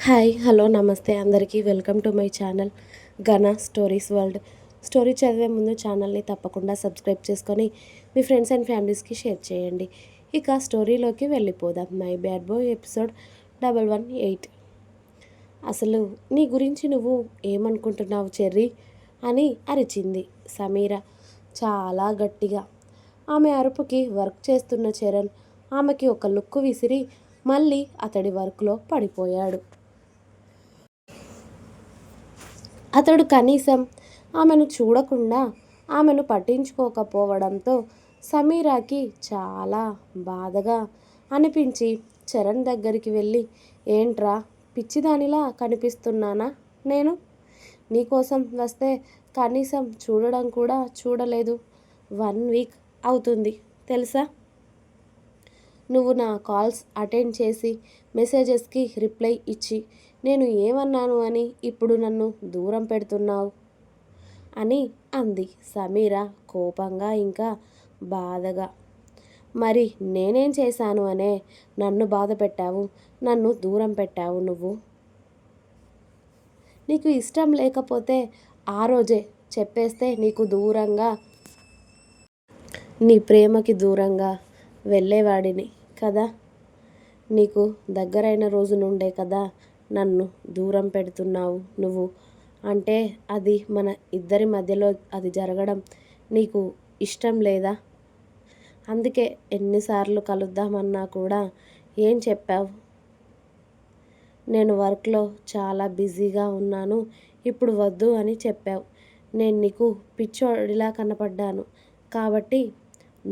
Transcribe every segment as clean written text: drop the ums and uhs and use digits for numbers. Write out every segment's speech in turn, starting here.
Hi hello నమస్తే అందరికీ welcome to my channel ఘన స్టోరీస్ వరల్డ్. స్టోరీ చదివే ముందు ఛానల్ని తప్పకుండా సబ్స్క్రైబ్ చేసుకొని మీ ఫ్రెండ్స్ అండ్ ఫ్యామిలీస్కి షేర్ చేయండి. ఇక స్టోరీలోకి వెళ్ళిపోదాం. My bad boy episode 118. అసలు నీ గురించి నువ్వు ఏమనుకుంటున్నావు చెర్రీ అని అరిచింది సమీర చాలా గట్టిగా. ఆమె అరుపుకి వర్క్ చేస్తున్న చరణ్ ఆమెకి ఒక లుక్కు విసిరి మళ్ళీ అతడి వర్క్లో పడిపోయాడు. అతడు కనీసం ఆమెను చూడకుండా ఆమెను పట్టించుకోకపోవడంతో సమీరాకి చాలా బాధగా అనిపించి చరణ్ దగ్గరికి వెళ్ళి, ఏంట్రా పిచ్చిదానిలా కనిపిస్తున్నానా నేను? నీకోసం వస్తే కనీసం చూడడం కూడా చూడలేదు. 1 వీక్ అవుతుంది తెలుసా? నువ్వు నా కాల్స్ అటెండ్ చేసి మెసేజెస్కి రిప్లై ఇచ్చి నేను ఏమన్నాను అని ఇప్పుడు నన్ను దూరం పెడుతున్నావు అని అంది సమీర కోపంగా ఇంకా బాధగా. మరి నేనేం చేశాను అనే నన్ను బాధ పెట్టావు, నన్ను దూరం పెట్టావు నువ్వు? నీకు ఇష్టం లేకపోతే ఆ రోజే చెప్పేస్తే నీకు దూరంగా, నీ ప్రేమకి దూరంగా వెళ్ళేవాడిని కదా. నీకు దగ్గరైన రోజు నుండే కదా నన్ను దూరం పెడుతున్నావు నువ్వు. అంటే అది మన ఇద్దరి మధ్యలో అది జరగడం నీకు ఇష్టం లేదా? అందుకే ఎన్నిసార్లు కలుద్దామన్నా కూడా ఏం చెప్పావు? నేను వర్క్లో చాలా బిజీగా ఉన్నాను, ఇప్పుడు వద్దు అని చెప్పావు. నేను నీకు పిచ్చోడిలా కనపడ్డాను కాబట్టి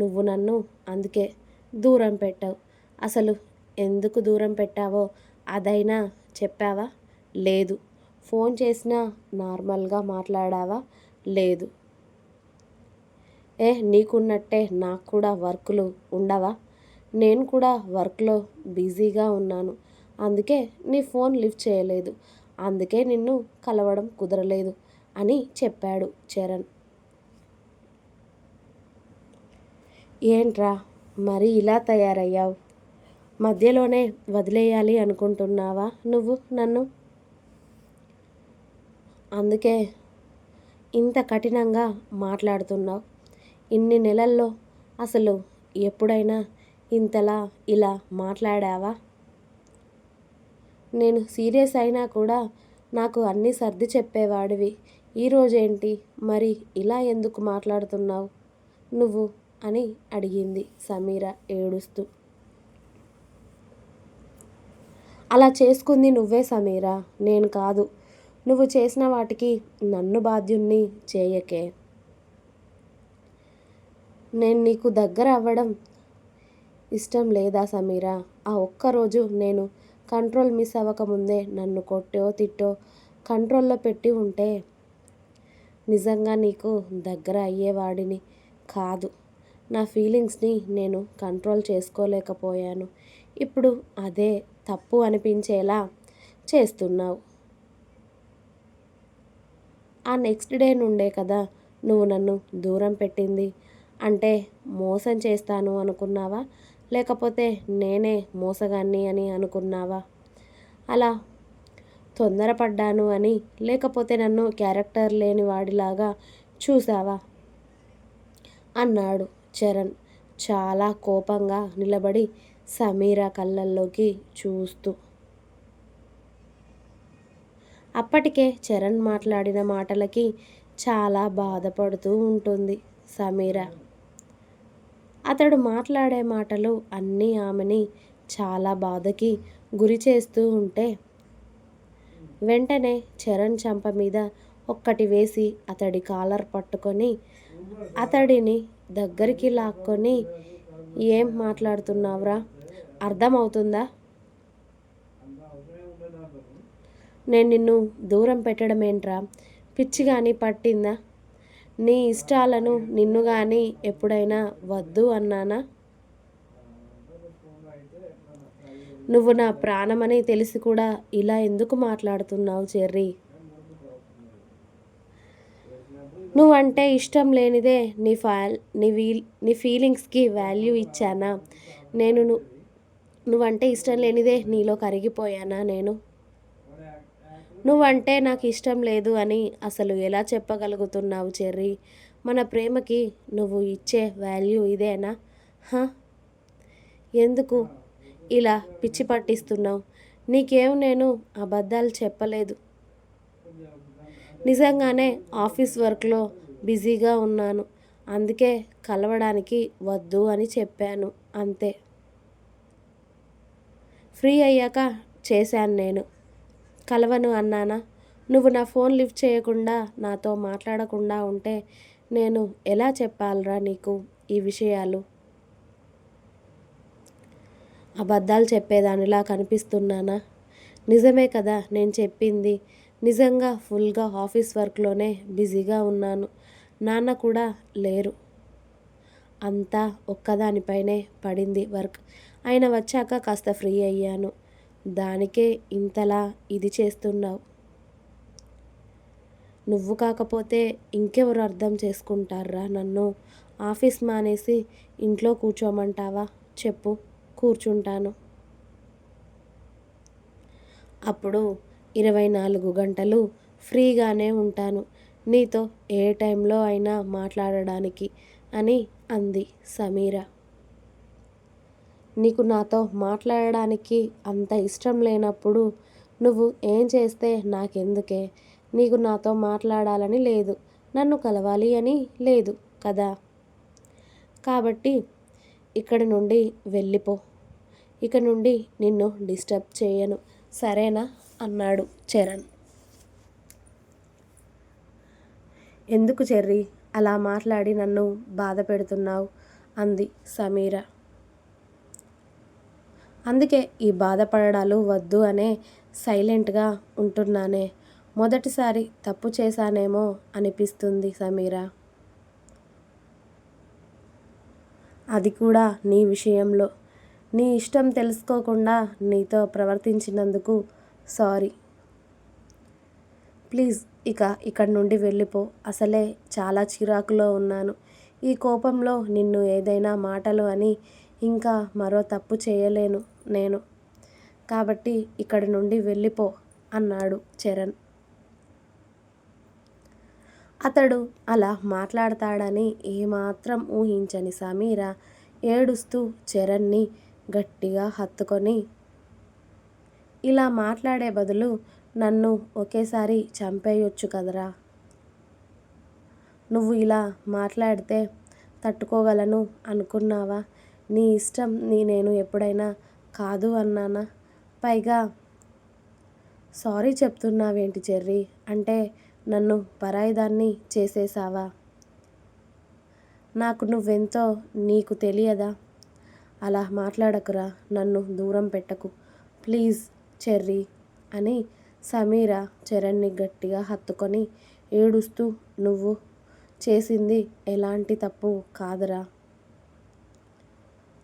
నువ్వు నన్ను అందుకే దూరం పెట్టావు. అసలు ఎందుకు దూరం పెట్టావో అదైనా చెప్పావా? లేదు. ఫోన్ చేసినా నార్మల్గా మాట్లాడావా? లేదు. నీకున్నట్టే నాకు కూడా వర్కులు ఉండవా? నేను కూడా వర్క్లో బిజీగా ఉన్నాను, అందుకే నీ ఫోన్ లిఫ్ట్ చేయలేదు, అందుకే నిన్ను కలవడం కుదరలేదు అని చెప్పాడు చరణ్. ఏంట్రా మరి ఇలా తయారయ్యావు? మధ్యలోనే వదిలేయాలి అనుకుంటున్నావా నువ్వు నన్ను? అందుకే ఇంత కఠినంగా మాట్లాడుతున్నావు. ఇన్ని నెలల్లో అసలు ఎప్పుడైనా ఇంతలా ఇలా మాట్లాడావా? నేను సీరియస్ అయినా కూడా నాకు అన్నీ సర్ది చెప్పేవాడివి. ఈరోజేంటి మరి ఇలా ఎందుకు మాట్లాడుతున్నావు నువ్వు అని అడిగింది సమీర ఏడుస్తూ. అలా చేసుకుంది నువ్వే సమీర, నేను కాదు. నువ్వు చేసిన వాటికి నన్ను బాధ్యుణ్ణి చేయకే. నేను నీకు దగ్గర అవ్వడం ఇష్టం లేదా సమీర? ఆ ఒక్కరోజు నేను కంట్రోల్ మిస్ అవ్వకముందే నన్ను కొట్టో తిట్టో కంట్రోల్లో పెట్టి ఉంటే నిజంగా నీకు దగ్గర అయ్యేవాడిని కాదు. నా ఫీలింగ్స్ని నేను కంట్రోల్ చేసుకోలేకపోయాను. ఇప్పుడు అదే తప్పు అనిపించేలా చేస్తున్నావు. ఆ నెక్స్ట్ డే నుండే కదా నువ్వు నన్ను దూరం పెట్టింది. అంటే మోసం చేస్తాను అనుకున్నావా? లేకపోతే నేనే మోసగాన్ని అని అనుకున్నావా? అలా తొందరపడ్డాను అని, లేకపోతే నన్ను క్యారెక్టర్ లేని వాడిలాగా చూసావా అన్నాడు చరణ్ చాలా కోపంగా నిలబడి సమీర కళ్ళల్లోకి చూస్తూ. అప్పటికే చరణ్ మాట్లాడిన మాటలకి చాలా బాధపడుతూ ఉంటుంది సమీర. అతడు మాట్లాడే మాటలు అన్నీ ఆమెని చాలా బాధకి గురి చేస్తూ ఉంటే వెంటనే చరణ్ చెంప మీద ఒక్కటి వేసి అతడి కాలర్ పట్టుకొని అతడిని దగ్గరికి లాక్కొని, ఏం మాట్లాడుతున్నావురా? అర్థమవుతుందా? నేను నిన్ను దూరం పెట్టడం ఏంట్రా? పిచ్చి కానీ పట్టిందా? నీ ఇష్టాలను నిన్ను కానీ ఎప్పుడైనా వద్దు అన్నానా? నువ్వు నా ప్రాణమని తెలిసి కూడా ఇలా ఎందుకు మాట్లాడుతున్నావు చెర్రీ? నువ్వంటే ఇష్టం లేనిదే నీ ఫీలింగ్స్కి వాల్యూ ఇచ్చానా నేను? నువ్వంటే ఇష్టం లేనిదే నీలో కరిగిపోయానా నేను? నువ్వంటే నాకు ఇష్టం లేదు అని అసలు ఎలా చెప్పగలుగుతున్నావు చెర్రీ? మన ప్రేమకి నువ్వు ఇచ్చే వాల్యూ ఇదేనా? హ? ఎందుకు ఇలా పిచ్చి పట్టిస్తున్నావు? నీకేం నేను అబద్ధాలు చెప్పలేదు. నిజంగానే ఆఫీస్ వర్క్లో బిజీగా ఉన్నాను. అందుకే కలవడానికి వద్దు అని చెప్పాను అంతే. ఫ్రీ అయ్యాక చేశాను నేను. కలవను అన్నానా? నువ్వు నా ఫోన్ లిఫ్ట్ చేయకుండా నాతో మాట్లాడకుండా ఉంటే నేను ఎలా చెప్పాలరా నీకు ఈ విషయాలు? అబద్ధాలు చెప్పేదానిలా కనిపిస్తున్నానా? నిజమే కదా నేను చెప్పింది. నిజంగా ఫుల్గా ఆఫీస్ వర్క్లోనే బిజీగా ఉన్నాను. నాన్న కూడా లేరు. అంతా ఒక్కదానిపైనే పడింది వర్క్. ఆయన వచ్చాక కాస్త ఫ్రీ అయ్యాను. దానికే ఇంతలా ఇది చేస్తున్నావు. నువ్వు కాకపోతే ఇంకెవరు అర్థం చేసుకుంటారా నన్ను? ఆఫీస్ మానేసి ఇంట్లో కూర్చోమంటావా? చెప్పు, కూర్చుంటాను. అప్పుడు 24 గంటలు ఫ్రీగానే ఉంటాను, నీతో ఏ టైంలో అయినా మాట్లాడడానికి అని అంది సమీర. నీకు నాతో మాట్లాడడానికి అంత ఇష్టం లేనప్పుడు నువ్వు ఏం చేస్తే నాకెందుకే? నీకు నాతో మాట్లాడాలని లేదు, నన్ను కలవాలి అని లేదు కదా. కాబట్టి ఇక్కడి నుండి వెళ్ళిపో. ఇక నుండి నిన్ను డిస్టర్బ్ చేయను, సరేనా అన్నాడు చరణ్. ఎందుకు చెర్రీ అలా మాట్లాడి నన్ను బాధ పెడుతున్నావు అంది సమీర. అందుకే ఈ బాధపడడాలు వద్దు అనే సైలెంట్గా ఉంటున్నానే. మొదటిసారి తప్పు చేశానేమో అనిపిస్తుంది సమీర. అది కూడా నీ విషయంలో. నీ ఇష్టం తెలుసుకోకుండా నీతో ప్రవర్తించినందుకు సారీ. ప్లీజ్ ఇక్కడి నుండి వెళ్ళిపో. అసలే చాలా చిరాకులో ఉన్నాను. ఈ కోపంలో నిన్ను ఏదైనా మాటలు అని ఇంకా మరో తప్పు చేయలేను నేను. కాబట్టి ఇక్కడి నుండి వెళ్ళిపో అన్నాడు చరణ్. అతడు అలా మాట్లాడతాడని ఏమాత్రం ఊహించని సమీర ఏడుస్తూ చరణ్ని గట్టిగా హత్తుకొని, ఇలా మాట్లాడే బదులు నన్ను ఒకేసారి చంపేయొచ్చు కదరా. నువ్వు ఇలా మాట్లాడితే తట్టుకోగలను అనుకున్నావా? నీ ఇష్టం నేను ఎప్పుడైనా కాదు అన్నానా? పైగా సారీ చెప్తున్నావేంటి చెర్రీ? అంటే నన్ను పరాయిదాన్ని చేసేసావా? నాకు నువ్వెంతో నీకు తెలియదా? అలా మాట్లాడకురా, నన్ను దూరం పెట్టకు ప్లీజ్ చెర్రీ అని సమీర చరణ్ని గట్టిగా హత్తుకొని ఏడుస్తూ, నువ్వు చేసింది ఎలాంటి తప్పు కాదురా.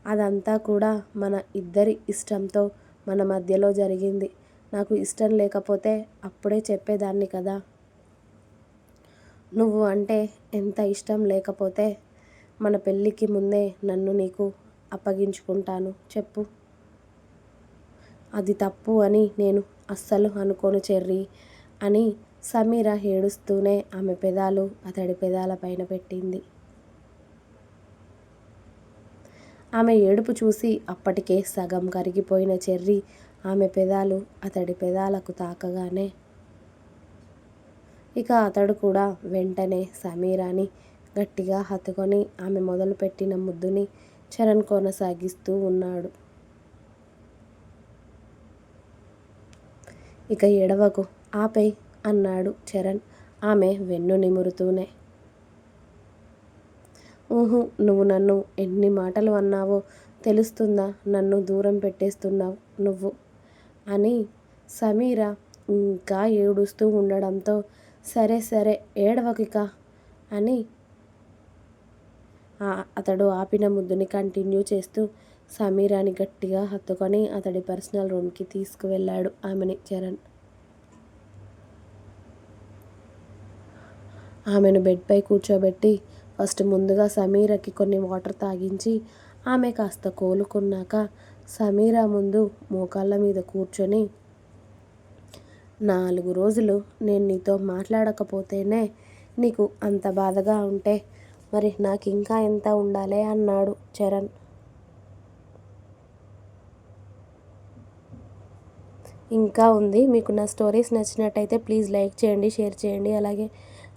అదంతా కూడా మన ఇద్దరి ఇష్టంతో మన మధ్యలో జరిగింది. నాకు ఇష్టం లేకపోతే అప్పుడే చెప్పేదాన్ని కదా. నువ్వు అంటే ఎంత ఇష్టం లేకపోతే మన పెళ్ళికి ముందే నన్ను నీకు అప్పగించుకుంటాను చెప్పు. అది తప్పు అని నేను అస్సలు అనుకోను చెర్రీ అని సమీర ఏడుస్తూనే ఆమె పెదాలు అతడి పెదాల పైన పెట్టింది. ఆమె ఏడుపు చూసి అప్పటికే సగం కరిగిపోయిన చెర్రీ ఆమె పెదాలు అతడి పెదాలకు తాకగానే ఇక అతడు కూడా వెంటనే సమీరాని గట్టిగా హత్తుకొని ఆమె మొదలుపెట్టిన ముద్దుని చరణ్ కొనసాగిస్తూ ఉన్నాడు. ఇక ఎడవకు, ఆపై అన్నాడు చరణ్ ఆమె వెన్ను నిమురుతూనే. ఊహు, నువ్వు నన్ను ఎన్ని మాటలు అన్నావో తెలుస్తుందా? నన్ను దూరం పెట్టేస్తున్నావు నువ్వు అని సమీర ఇంకా ఏడుస్తూ ఉండడంతో, సరే సరే ఏడవకిక అని అతడు ఆపిన ముద్దుని కంటిన్యూ చేస్తూ సమీరాని గట్టిగా హత్తుకొని అతడి పర్సనల్ రూమ్కి తీసుకువెళ్ళాడు ఆమెని చరణ్. ఆమెను బెడ్పై కూర్చోబెట్టి ఫస్ట్ ముందుగా సమీరకి కొన్ని వాటర్ తాగించి ఆమె కాస్త కోలుకున్నాక సమీర ముందు మోకాళ్ళ మీద కూర్చొని, 4 రోజులు నేను నీతో మాట్లాడకపోతేనే నీకు అంత బాధగా ఉంటే మరి నాకు ఇంకా ఎంత ఉండాలి అన్నాడు చరణ్. ఇంకా ఉంది. మీకు నా స్టోరీస్ నచ్చినట్టయితే ప్లీజ్ లైక్ చేయండి, షేర్ చేయండి. అలాగే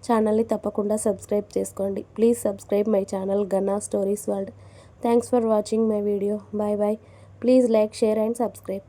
ఛానల్ని తప్పకుండా సబ్స్క్రైబ్ చేసుకోండి. ప్లీజ్ సబ్స్క్రైబ్ మై ఛానల్ గనా stories world. Thanks for watching my video. Bye bye. Please like, share and subscribe.